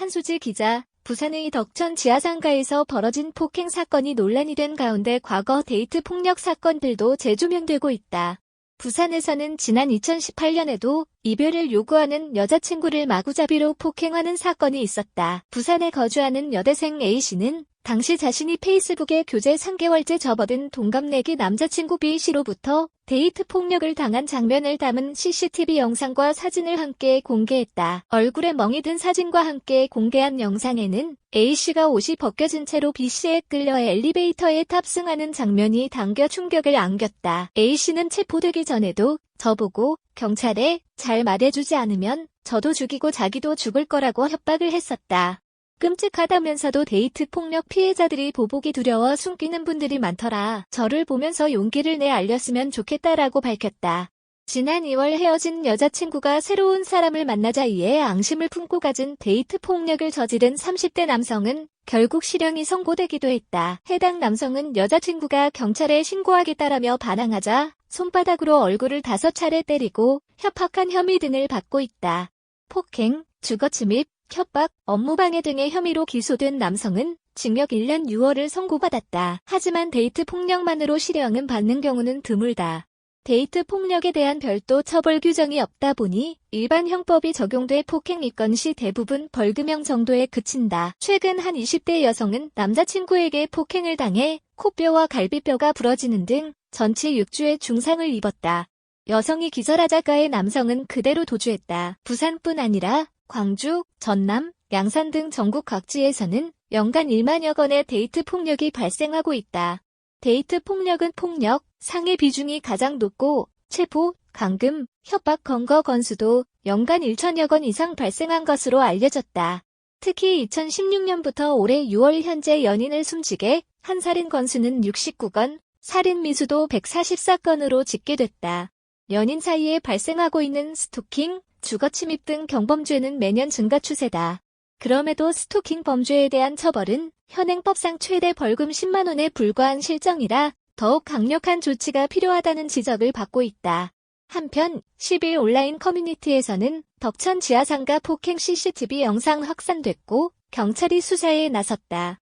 한수지 기자, 부산의 덕천 지하상가에서 벌어진 폭행 사건이 논란이 된 가운데 과거 데이트 폭력 사건들도 재조명되고 있다. 부산에서는 지난 2018년에도 이별을 요구하는 여자친구를 마구잡이로 폭행하는 사건이 있었다. 부산에 거주하는 여대생 A씨는 당시 자신이 페이스북에 교제 3개월째 접어든 동갑내기 남자친구 B씨로부터 데이트 폭력을 당한 장면을 담은 CCTV 영상과 사진을 함께 공개했다. 얼굴에 멍이 든 사진과 함께 공개한 영상에는 A씨가 옷이 벗겨진 채로 B씨에 끌려 엘리베이터에 탑승하는 장면이 당겨 충격을 안겼다. A씨는 체포되기 전에도 저보고 경찰에 잘 말해주지 않으면 저도 죽이고 자기도 죽을 거라고 협박을 했었다. 끔찍하다면서도 데이트 폭력 피해자들이 보복이 두려워 숨기는 분들이 많더라. 저를 보면서 용기를 내 알렸으면 좋겠다라고 밝혔다. 지난 2월 헤어진 여자친구가 새로운 사람을 만나자 이에 앙심을 품고 갖은 데이트 폭력을 저지른 30대 남성은 결국 실형이 선고되기도 했다. 해당 남성은 여자친구가 경찰에 신고하겠다라며 반항하자 손바닥으로 얼굴을 5차례 때리고 협박한 혐의 등을 받고 있다. 폭행, 주거침입, 협박, 업무방해 등의 혐의로 기소된 남성은 징역 1년 6월을 선고받았다. 하지만 데이트 폭력만으로 실형은 받는 경우는 드물다. 데이트 폭력에 대한 별도 처벌 규정이 없다 보니 일반 형법이 적용돼 폭행 입건 시 대부분 벌금형 정도에 그친다. 최근 한 20대 여성은 남자친구에게 폭행을 당해 코뼈와 갈비뼈가 부러지는 등 전치 6주의 중상을 입었다. 여성이 기절하자 가해 남성은 그대로 도주했다. 부산뿐 아니라 광주, 전남, 양산 등 전국 각지에서는 연간 1만여 건의 데이트 폭력이 발생하고 있다. 데이트 폭력은 폭력, 상해 비중이 가장 높고 체포, 감금, 협박 검거 건수도 연간 1천여 건 이상 발생한 것으로 알려졌다. 특히 2016년부터 올해 6월 현재 연인을 숨지게 한 살인 건수는 69건, 살인 미수도 144건으로 집계됐다. 연인 사이에 발생하고 있는 스토킹, 주거침입 등 경범죄는 매년 증가 추세다. 그럼에도 스토킹 범죄에 대한 처벌은 현행법상 최대 벌금 10만 원에 불과한 실정이라 더욱 강력한 조치가 필요하다는 지적을 받고 있다. 한편 10일 온라인 커뮤니티에서는 덕천 지하상가 폭행 CCTV 영상 확산됐고 경찰이 수사에 나섰다.